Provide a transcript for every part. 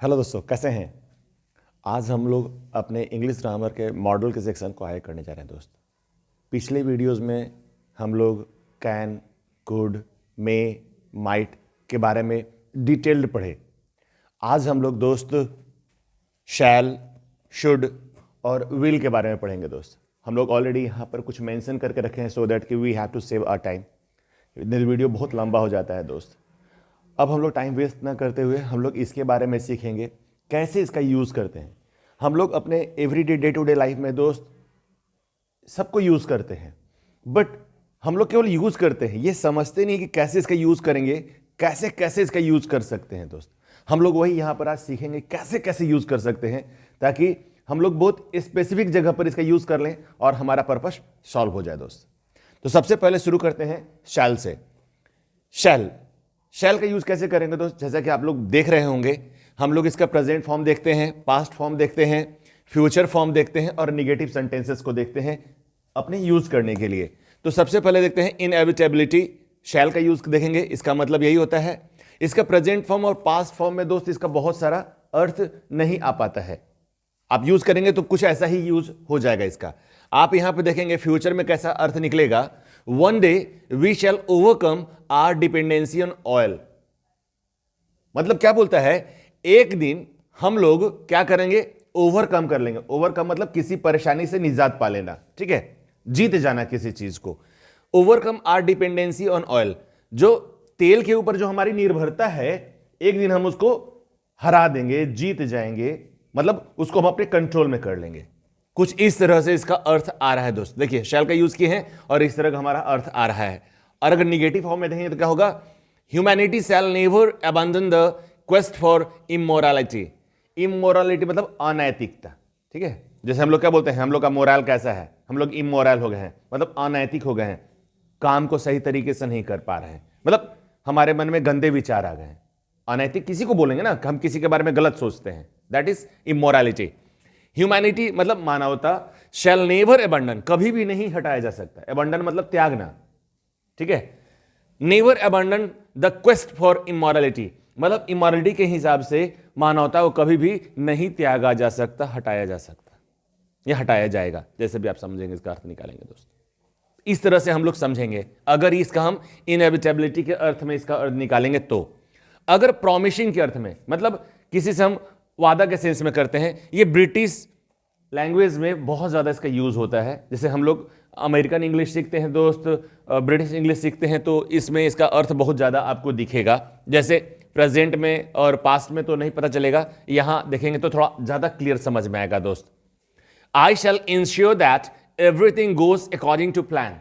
Hello दोस्तों, कैसे हैं। आज हम लोग अपने इंग्लिश ग्रामर के मॉडल के सेक्शन को आगे करने जा रहे हैं दोस्त। पिछले वीडियोस में हम लोग कैन, कुड, मे, माइट के बारे में डिटेल्ड पढ़े। आज हम लोग दोस्त शैल, शुड और विल के बारे में पढ़ेंगे दोस्त। हम लोग ऑलरेडी यहाँ पर कुछ मेंशन करके रखे हैं सो दैट कि we have to save our time. Video बहुत लंबा हो जाता है दोस्त। अब हम लोग टाइम वेस्ट ना करते हुए हम लोग इसके बारे में सीखेंगे कैसे इसका यूज़ करते हैं। हम लोग अपने everyday day to day life में दोस्त सबको यूज़ करते हैं, बट हम लोग केवल यूज़ करते हैं, ये समझते नहीं कि कैसे इसका यूज़ करेंगे, कैसे कैसे इसका यूज़ कर सकते हैं दोस्त। हम लोग वही यहाँ पर आज सीखेंगे कैसे कैसे यूज़ कर सकते हैं, ताकि हम लोग बहुत स्पेसिफिक जगह पर इसका यूज़ कर लें और हमारा पर्पस सॉल्व हो जाए दोस्त। तो सबसे पहले शुरू करते हैं शैल से। शैल का यूज कैसे करेंगे दोस्त, जैसा कि आप लोग देख रहे होंगे, हम लोग इसका प्रेजेंट फॉर्म देखते हैं, पास्ट फॉर्म देखते हैं, फ्यूचर फॉर्म देखते हैं और निगेटिव सेंटेंसेस को देखते हैं अपने यूज करने के लिए। तो सबसे पहले देखते हैं इनएविटेबिलिटी। शैल का यूज देखेंगे, इसका मतलब यही होता है। इसका प्रेजेंट फॉर्म और पास्ट फॉर्म में दोस्त इसका बहुत सारा अर्थ नहीं आ पाता है। आप यूज करेंगे तो कुछ ऐसा ही यूज हो जाएगा इसका। आप यहां पे देखेंगे फ्यूचर में कैसा अर्थ निकलेगा, one day we shall overcome our dependency on oil. मतलब क्या बोलता है, एक दिन हम लोग क्या करेंगे, ओवरकम कर लेंगे। ओवरकम मतलब किसी परेशानी से निजात पा लेना, ठीक है, जीत जाना किसी चीज को। Overcome our dependency on oil, जो तेल के ऊपर जो हमारी निर्भरता है, एक दिन हम उसको हरा देंगे, जीत जाएंगे, मतलब उसको हम अपने कंट्रोल में कर लेंगे। कुछ इस तरह से इसका अर्थ आ रहा है दोस्त। देखिए शैल का यूज किए हैं और इस तरह का हमारा अर्थ आ रहा है। और अगर निगेटिव फॉर्म में देखेंगे तो क्या होगा, humanity shell never abandon the quest for immorality. Immorality मतलब अनैतिकता, ठीक है। जैसे हम लोग क्या बोलते हैं, हम लोग का मोरल कैसा है, हम लोग इमोरल हो गए हैं, मतलब अनैतिक हो गए हैं, काम को सही तरीके से नहीं कर पा रहे हैं, मतलब हमारे मन में गंदे विचार आ गए हैं। अनैतिक किसी को बोलेंगे ना, हम किसी के बारे में गलत सोचते हैं, दैट इज इमोरालिटी। ह्यूमैनिटी मतलब मानवता, शैल नेवर अबंडन, कभी भी नहीं हटाया जा सकता। अबंडन मतलब त्यागना, ठीक है। Never abandon the quest for immorality, मतलब इमोरालिटी के हिसाब से मानवता को कभी भी नहीं त्यागा जा सकता, हटाया जा सकता, या हटाया जाएगा, जैसे भी आप समझेंगे इसका अर्थ निकालेंगे दोस्त। इस तरह से हम लोग समझेंगे अगर इसका हम इनएविटेबिलिटी के अर्थ में इसका अर्थ निकालेंगे तो। अगर प्रॉमिसिंग के अर्थ में, मतलब किसी से हम वादा के सेंस में करते हैं, ये ब्रिटिश लैंग्वेज में बहुत ज़्यादा इसका यूज़ होता है। जैसे हम लोग अमेरिकन इंग्लिश सीखते हैं दोस्त, ब्रिटिश इंग्लिश सीखते हैं, तो इसमें इसका अर्थ बहुत ज़्यादा आपको दिखेगा। जैसे प्रेजेंट में और पास्ट में तो नहीं पता चलेगा, यहाँ देखेंगे तो थोड़ा ज़्यादा क्लियर समझ में आएगा दोस्त। I shall ensure that everything goes according to plan,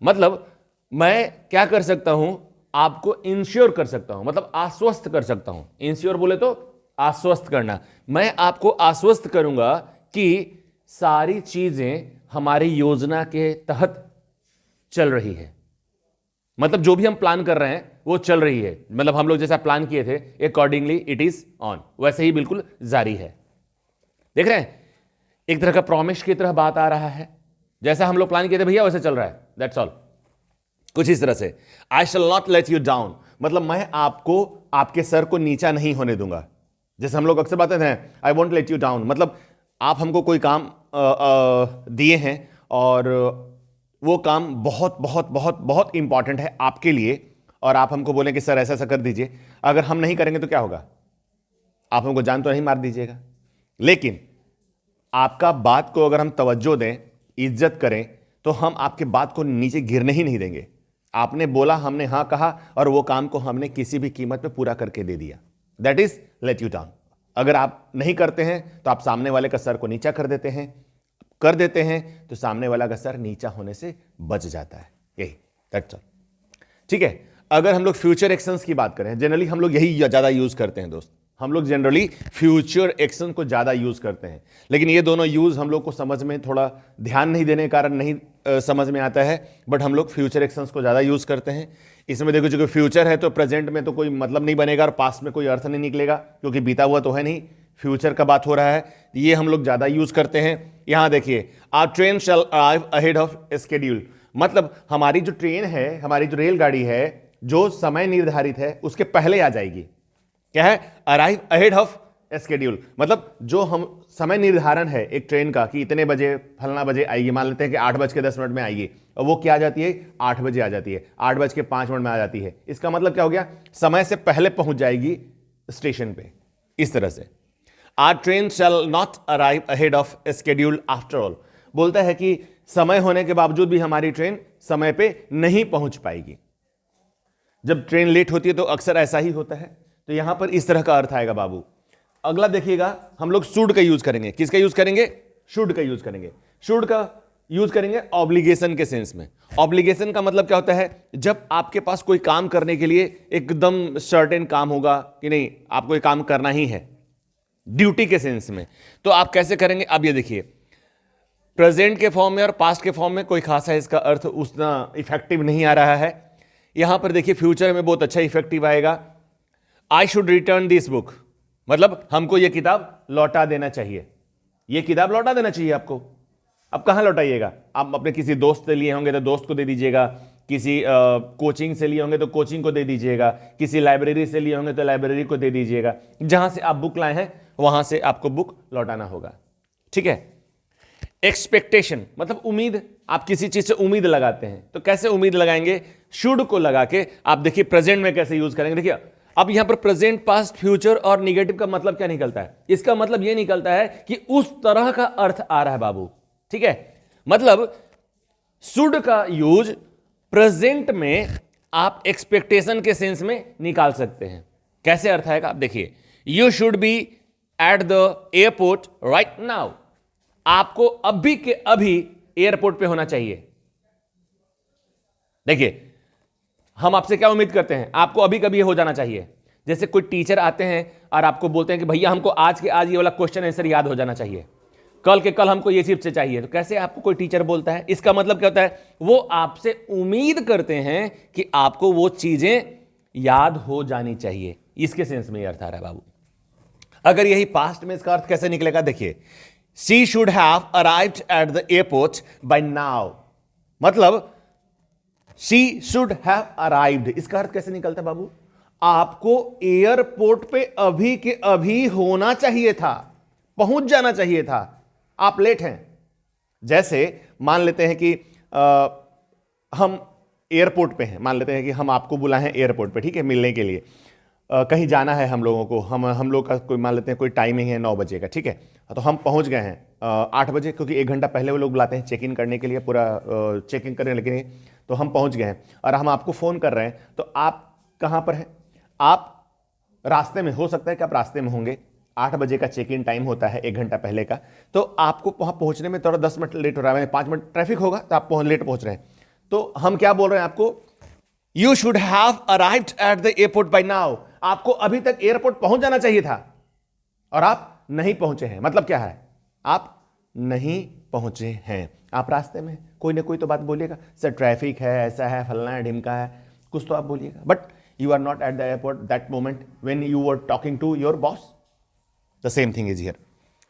मतलब मैं क्या कर सकता हूं, आपको इंश्योर कर सकता हूं, मतलब आश्वस्त कर सकता हूं। इंश्योर बोले तो आश्वस्त करना, मैं आपको आश्वस्त करूंगा कि सारी चीजें हमारी योजना के तहत चल रही है। मतलब जो भी हम प्लान कर रहे हैं वो चल रही है, मतलब हम लोग जैसा प्लान किए थे अकॉर्डिंगली इट इज ऑन, वैसे ही बिल्कुल जारी है। देख रहे हैं, एक तरह का प्रॉमिस की तरह बात आ रहा है, जैसा हम लोग प्लान किए थे भैया वैसे चल रहा है, दैट्स ऑल। कुछ इस तरह से I shall not let you down, मतलब मैं आपको, आपके सर को नीचा नहीं होने दूंगा। जैसे हम लोग अक्सर बातें हैं, I won't let you down, मतलब आप हमको कोई काम दिए हैं और वो काम बहुत बहुत बहुत बहुत इंपॉर्टेंट है आपके लिए, और आप हमको बोलें कि सर ऐसा ऐसा कर दीजिए, अगर हम नहीं करेंगे तो क्या होगा, आप हमको जान तो नहीं मार दीजिएगा, लेकिन आपका बात को अगर हम तवज्जो दें, इज्जत करें, तो हम आपके बात को नीचे गिरने ही नहीं देंगे। आपने बोला, हमने हाँ कहा, और वो काम को हमने किसी भी कीमत पे पूरा करके दे दिया, that is late you down. अगर आप नहीं करते हैं तो आप सामने वाले का सर को नीचा कर देते हैं, तो सामने वाला का सर नीचा होने से बच जाता है, यही, दैट्स ऑल, ठीक है। अगर हम लोग फ्यूचर एक्शंस की बात करें, जनरली हम लोग यही ज्यादा यूज करते हैं दोस्त, हम लोग जनरली फ्यूचर एक्शन को ज्यादा यूज करते हैं, लेकिन ये दोनों यूज हम लोग को समझ में थोड़ा ध्यान नहीं देने के कारण नहीं समझ में आता है, बट हम लोग फ्यूचर एक्शंस को ज्यादा यूज करते हैं। इसमें देखो, जो फ्यूचर है तो प्रेजेंट में तो कोई मतलब नहीं बनेगा और पास्ट में कोई अर्थ नहीं निकलेगा, क्योंकि बीता हुआ तो है नहीं, फ्यूचर का बात हो रहा है, ये हम लोग ज्यादा यूज करते हैं। यहां देखिए, our train shall arrive ahead of schedule, मतलब हमारी जो ट्रेन है, हमारी जो रेलगाड़ी है, जो समय निर्धारित है उसके पहले आ जाएगी। क्या है, अराइव अहेड ऑफ स्केड्यूल मतलब जो हम समय निर्धारण है एक ट्रेन का कि इतने बजे फलना बजे आएगी, मान लेते हैं कि 8:10 में आएगी और वो क्या आ जाती है 8 बजे आ जाती है, 8:05 में आ जाती है। इसका मतलब क्या हो गया, समय से पहले पहुंच जाएगी स्टेशन पे। इस तरह से our train shall not arrive ahead of schedule after all, बोलता है कि समय होने के बावजूद भी हमारी ट्रेन समय पे नहीं पहुंच पाएगी। जब ट्रेन लेट होती है तो अक्सर ऐसा ही होता है। तो यहां पर इस तरह का अर्थ आएगा बाबू। अगला देखिएगा, हम लोग शुड का यूज करेंगे। किसका यूज करेंगे, शुड का यूज करेंगे। शुड का यूज करेंगे ऑब्लिगेशन के सेंस में। ऑब्लिगेशन का मतलब क्या होता है, जब आपके पास कोई काम करने के लिए एकदम सर्टेन काम होगा कि नहीं, आपको ये काम करना ही है, ड्यूटी के सेंस में, तो आप कैसे करेंगे। अब ये देखिए, प्रेजेंट के फॉर्म में और पास्ट के फॉर्म में कोई खासा इसका अर्थ उतना इफेक्टिव नहीं आ रहा है। यहां पर देखिए फ्यूचर में बहुत अच्छा इफेक्टिव आएगा। I should return this book, मतलब हमको यह किताब लौटा देना चाहिए, यह किताब लौटा देना चाहिए आपको। अब कहां लौटाइएगा, आप अपने किसी दोस्त से लिए होंगे तो दोस्त को दे दीजिएगा, किसी कोचिंग से लिए होंगे तो कोचिंग को दे दीजिएगा, किसी लाइब्रेरी से लिए होंगे तो लाइब्रेरी को दे दीजिएगा। जहां से आप बुक लाए हैं वहां से आपको बुक लौटाना होगा, ठीक है। एक्सपेक्टेशन मतलब उम्मीद, आप किसी चीज से उम्मीद लगाते हैं तो कैसे उम्मीद लगाएंगे, शुड को लगा के। आप देखिए प्रेजेंट में कैसे यूज करेंगे। देखिए अब यहां पर प्रेजेंट, पास्ट, फ्यूचर और निगेटिव का मतलब क्या निकलता है, इसका मतलब यह निकलता है कि उस तरह का अर्थ आ रहा है बाबू, ठीक है। मतलब शुड का यूज प्रेजेंट में आप एक्सपेक्टेशन के सेंस में निकाल सकते हैं। कैसे अर्थ आएगा, आप देखिए, you should be at the airport right now, आपको अभी के अभी एयरपोर्ट पे होना चाहिए। देखिए हम आपसे क्या उम्मीद करते हैं, आपको अभी कभी हो जाना चाहिए। जैसे कोई टीचर आते हैं और आपको बोलते हैं कि भैया हमको आज के आज ये वाला क्वेश्चन आंसर याद हो जाना चाहिए, कल के कल हमको ये चीज से चाहिए, तो कैसे आपको कोई टीचर बोलता है, इसका मतलब क्या होता है, वो आपसे उम्मीद करते हैं कि आपको वो चीजें याद हो जानी चाहिए। इसके सेंस में अर्थ आ रहा है बाबू। अगर यही पास्ट में इसका अर्थ कैसे निकलेगा, देखिए, she should have arrived at the airport by now, मतलब शी शुड हैव अराइव्ड, इसका अर्थ कैसे निकलता है बाबू, आपको एयरपोर्ट पे अभी के अभी होना चाहिए था, पहुंच जाना चाहिए था, आप लेट हैं। जैसे मान लेते हैं कि हम एयरपोर्ट पे हैं, मान लेते हैं कि हम आपको बुलाए हैं एयरपोर्ट पे, ठीक है, मिलने के लिए। कहीं जाना है हम लोगों को, हम लोग का कोई मान लेते हैं कोई टाइमिंग है 9 बजे का, ठीक है, तो हम पहुंच गए हैं 8 बजे, क्योंकि 1 घंटा पहले वो लोग बुलाते हैं चेक इन करने के लिए, पूरा चेक इन करने लगे, तो हम पहुंच गए हैं और हम आपको फ़ोन कर रहे हैं, तो आप कहाँ पर हैं, आप रास्ते में, हो सकता है कि आप रास्ते में होंगे, 8 बजे का चेक इन टाइम होता है 1 घंटा पहले का, तो आपको वहाँ पहुँचने में थोड़ा 10 मिनट लेट हो रहा है, 5 मिनट ट्रैफिक होगा तो आप लेट पहुँच रहे हैं। तो हम क्या बोल रहे हैं आपको, you should have arrived at the airport by now, आपको अभी तक एयरपोर्ट पहुंच जाना चाहिए था और आप नहीं पहुंचे हैं। मतलब क्या है, आप नहीं पहुंचे हैं, आप रास्ते में, कोई ना कोई तो बात बोलिएगा, सर ट्रैफिक है, ऐसा है, फलना है, ढिमका है, कुछ तो आप बोलिएगा, but you are not at the airport that moment when you were talking to your boss. The same thing is here.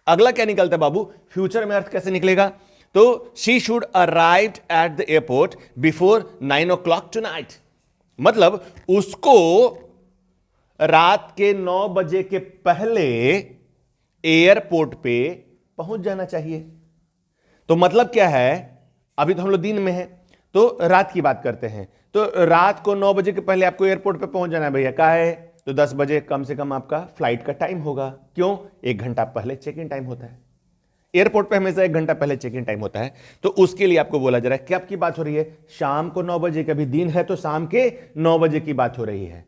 अगला क्या निकलता है बाबू, फ्यूचर में अर्थ कैसे निकलेगा, तो she should arrived at the airport before 9 o'clock tonight, मतलब उसको रात के 9 बजे के पहले एयरपोर्ट पे पहुंच जाना चाहिए। तो मतलब क्या है, अभी तो हम लोग दिन में हैं तो रात की बात करते हैं, तो रात को 9 बजे के पहले आपको एयरपोर्ट पे पहुंच जाना है भैया, क्या है, तो 10 बजे कम से कम आपका फ्लाइट का टाइम होगा। क्यों, 1 घंटा पहले चेक इन टाइम होता है एयरपोर्ट पे, हमेशा 1 घंटा पहले चेक इन टाइम होता है। तो उसके लिए आपको बोला जा रहा है, क्या आपकी बात हो रही है, शाम को 9 बजे, कभी दिन है तो शाम के 9 बजे की बात हो रही है,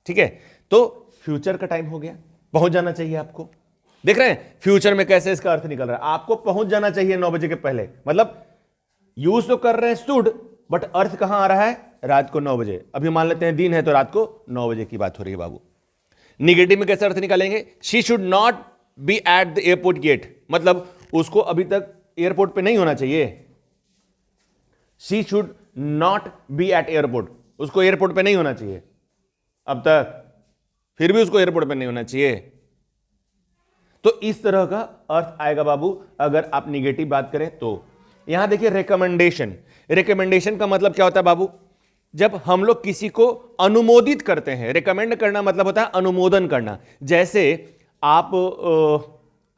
ठीक है। तो फ्यूचर का टाइम हो गया, पहुंच जाना चाहिए आपको। देख रहे हैं फ्यूचर में कैसे इसका अर्थ निकल रहा है, आपको पहुंच जाना चाहिए 9 बजे के पहले, मतलब यूज तो कर रहे हैं शुड, बट अर्थ कहां आ रहा है, रात को 9 बजे। अभी मान लेते हैं दिन है तो रात को 9 बजे की बात हो रही है बाबू। निगेटिव में कैसे अर्थ निकालेंगे, she should not be at the airport gate, मतलब उसको अभी तक एयरपोर्ट पे नहीं होना चाहिए। She should not be at airport, उसको एयरपोर्ट पे नहीं होना चाहिए अब तक, फिर भी उसको एयरपोर्ट पे नहीं होना चाहिए। तो इस तरह का अर्थ आएगा बाबू अगर आप निगेटिव बात करें तो। यहां देखिए रिकमेंडेशन, रिकमेंडेशन का मतलब क्या होता है बाबू, जब हम लोग किसी को अनुमोदित करते हैं, रिकमेंड करना मतलब होता है अनुमोदन करना। जैसे आप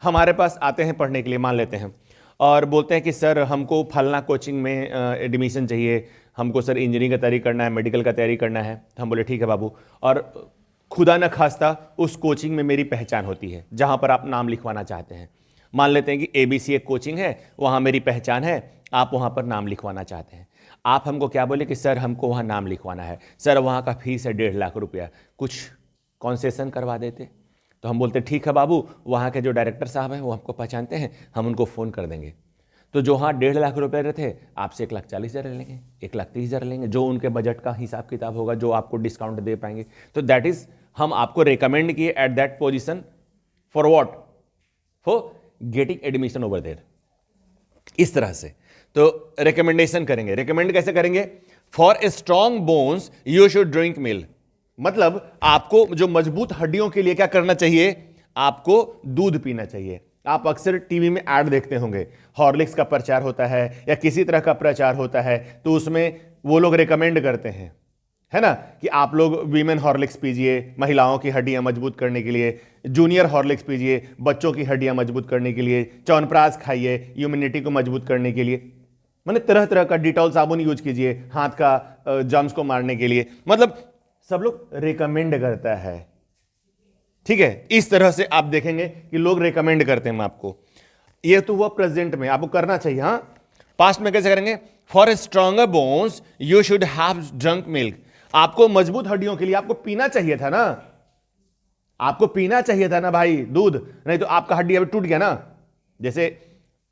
हमारे पास आते हैं पढ़ने के लिए, मान लेते हैं, और बोलते हैं कि सर हमको फलना कोचिंग में एडमिशन चाहिए, हमको सर इंजीनियरिंग का तैयारी करना है, मेडिकल का तैयारी करना है। हम बोले ठीक है बाबू, और खुदा न खास्ता उस कोचिंग में मेरी पहचान होती है जहां पर आप नाम लिखवाना चाहते हैं। मान लेते हैं कि ABC एक कोचिंग है, वहां मेरी पहचान है, आप वहां पर नाम लिखवाना चाहते हैं। आप हमको क्या बोले कि सर हमको वहां नाम लिखवाना है, सर वहां का फीस है 1.5 लाख रुपया, कुछ कॉन्सेशन करवा देते। तो हम बोलते ठीक है बाबू, वहाँ के जो डायरेक्टर साहब हैं वो हमको पहचानते हैं, हम उनको फ़ोन कर देंगे। तो जो हाँ 1.5 लाख रुपए रहे थे, आपसे 1,40,000 लेंगे, 1,30,000 लेंगे, जो उनके बजट का हिसाब किताब होगा, जो आपको डिस्काउंट दे पाएंगे। तो दैट इज हम आपको रिकमेंड किए at that position for what, for getting admission over there. इस तरह से तो रिकमेंडेशन करेंगे। रिकमेंड कैसे करेंगे? For a strong bones you should drink milk. मतलब आपको जो मजबूत हड्डियों के लिए क्या करना चाहिए? आपको दूध पीना चाहिए। आप अक्सर टीवी में ऐड देखते होंगे, हॉर्लिक्स का प्रचार होता है या किसी तरह का प्रचार होता है, तो उसमें वो लोग रिकमेंड करते हैं, है ना, कि आप लोग वीमेन हॉर्लिक्स पीजिए महिलाओं की हड्डियां मजबूत करने के लिए, जूनियर हॉर्लिक्स पीजिए बच्चों की हड्डियां मजबूत करने के लिए, च्यवनप्राश खाइए इम्यूनिटी को मजबूत करने के लिए, माने तरह तरह का डिटॉल साबुन यूज कीजिए हाथ का जर्म्स को मारने के लिए। मतलब सब लोग रिकमेंड करता है, ठीक है। इस तरह से आप देखेंगे कि लोग रिकमेंड करते हैं आपको। ये तो हुआ प्रेजेंट में, आपको करना चाहिए। हाँ, पास्ट में कैसे करेंगे? For A stronger bones you should have drunk milk. आपको मजबूत हड्डियों के लिए आपको पीना चाहिए था ना, आपको पीना चाहिए था ना भाई दूध, नहीं तो आपका हड्डी अभी टूट गया ना। जैसे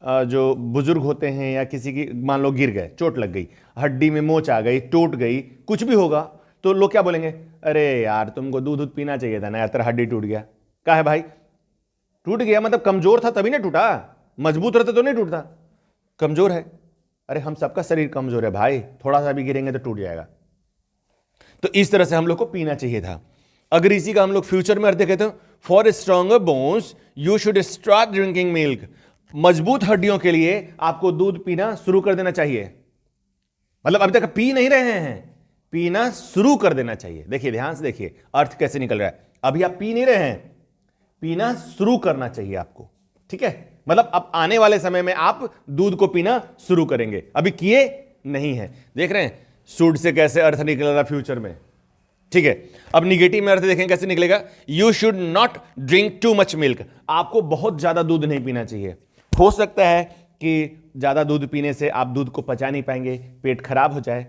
जो बुजुर्ग होते हैं या किसी की मान लो गिर गए, चोट लग गई, हड्डी में मोच आ गई, टूट गई, कुछ भी होगा, तो लोग क्या बोलेंगे? अरे यार तुमको दूध पीना चाहिए था ना यार, तेरा हड्डी टूट गया। क्या है भाई? टूट गया मतलब कमजोर था तभी ना टूटा, मजबूत रहता तो नहीं टूटता, कमजोर है। अरे हम सबका शरीर कमजोर है भाई, थोड़ा सा भी गिरेंगे तो टूट जाएगा। तो इस तरह से हम लोग को पीना चाहिए था। अगर इसी का हम लोग फ्यूचर में अर्थ देखें तो for stronger bones you should start drinking milk. मजबूत हड्डियों के लिए आपको दूध पीना शुरू कर देना चाहिए। मतलब अभी तक पी नहीं रहे हैं, पीना शुरू कर देना चाहिए। देखिए ध्यान से देखिए अर्थ कैसे निकल रहा है। अभी आप पी नहीं रहे हैं, पीना शुरू करना चाहिए आपको, ठीक है। मतलब अब आने वाले समय में आप दूध को पीना शुरू करेंगे, अभी किए नहीं है। देख रहे हैं सूट से कैसे अर्थ निकल रहा फ्यूचर में, ठीक है। अब निगेटिव में अर्थ देखें कैसे निकलेगा? You should not drink too much milk. आपको बहुत ज्यादा दूध नहीं पीना चाहिए। हो सकता है कि ज्यादा दूध पीने से आप दूध को पचा नहीं पाएंगे, पेट खराब हो जाए,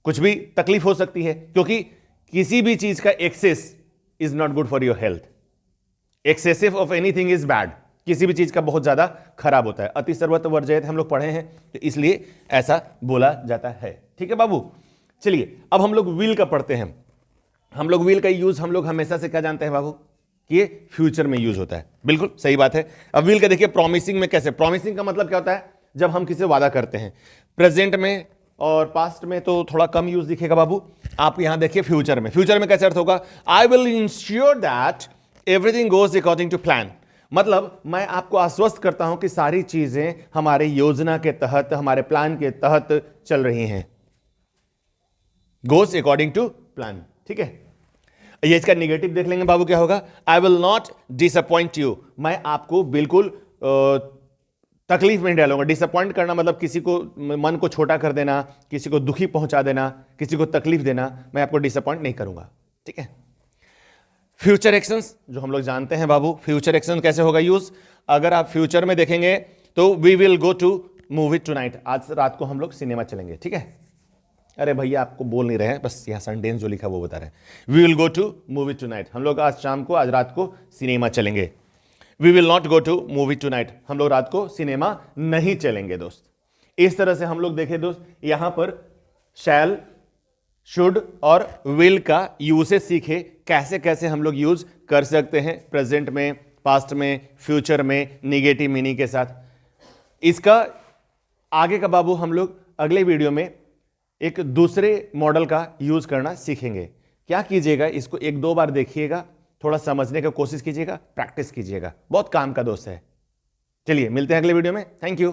कुछ भी तकलीफ हो सकती है, क्योंकि किसी भी चीज का excess is not good for your health. Excessive of anything is bad. किसी भी चीज का बहुत ज्यादा खराब होता है। अति सर्वत्र वर्जयत हम लोग पढ़े हैं, तो इसलिए ऐसा बोला जाता है, ठीक है बाबू। चलिए अब हम लोग विल का पढ़ते हैं। हम लोग विल का यूज हम लोग हमेशा से क्या जानते हैं बाबू? कि ये फ्यूचर में यूज होता है। बिल्कुल सही बात है। अब विल का देखिए प्रॉमिसिंग में कैसे। प्रॉमिसिंग का मतलब क्या होता है? जब हम किसी वादा करते हैं। प्रेजेंट में और पास्ट में तो थोड़ा कम यूज दिखेगा बाबू। आप यहां देखिए फ्यूचर में। फ्यूचर में कैसे अर्थ होगा? I will ensure that everything goes according to plan. मतलब मैं आपको आश्वस्त करता हूं कि सारी चीजें हमारे योजना के तहत, हमारे प्लान के तहत चल रही हैं। गोज अकॉर्डिंग टू प्लान, ठीक है। ये इसका निगेटिव देख लेंगे बाबू, क्या होगा? I will not disappoint you. मैं आपको बिल्कुल तकलीफ में नहीं डालूंगा। डिसअपॉइंट करना मतलब किसी को मन को छोटा कर देना, किसी को दुखी पहुंचा देना, किसी को तकलीफ देना। मैं आपको डिसअपॉइंट नहीं करूंगा, ठीक है। फ्यूचर एक्शंस जो हम लोग जानते हैं बाबू, फ्यूचर एक्शन कैसे होगा यूज? अगर आप फ्यूचर में देखेंगे तो we will go to movie tonight. आज रात को हम लोग सिनेमा चलेंगे, ठीक है। अरे भैया आपको बोल नहीं रहे हैं, बस यहाँ सेंटेंस जो लिखा वो बता रहे हैं। We will go to movie tonight. हम लोग आज शाम को, आज रात को सिनेमा चलेंगे। We will not go to movie tonight. हम लोग रात को सिनेमा नहीं चलेंगे दोस्त। इस तरह से हम लोग देखें दोस्त, यहां पर शैल, शुड और विल का यूसेज सीखे, कैसे कैसे हम लोग यूज कर सकते हैं प्रेजेंट में, पास्ट में, फ्यूचर में, निगेटिव मीनिंग के साथ। इसका आगे का बाबू हम लोग अगले वीडियो में एक दूसरे मॉडल का यूज करना सीखेंगे। क्या कीजिएगा, इसको 1-2 बार देखिएगा, थोड़ा समझने की कोशिश कीजिएगा, प्रैक्टिस कीजिएगा। बहुत काम का दोस्त है। चलिए मिलते हैं अगले वीडियो में। Thank you.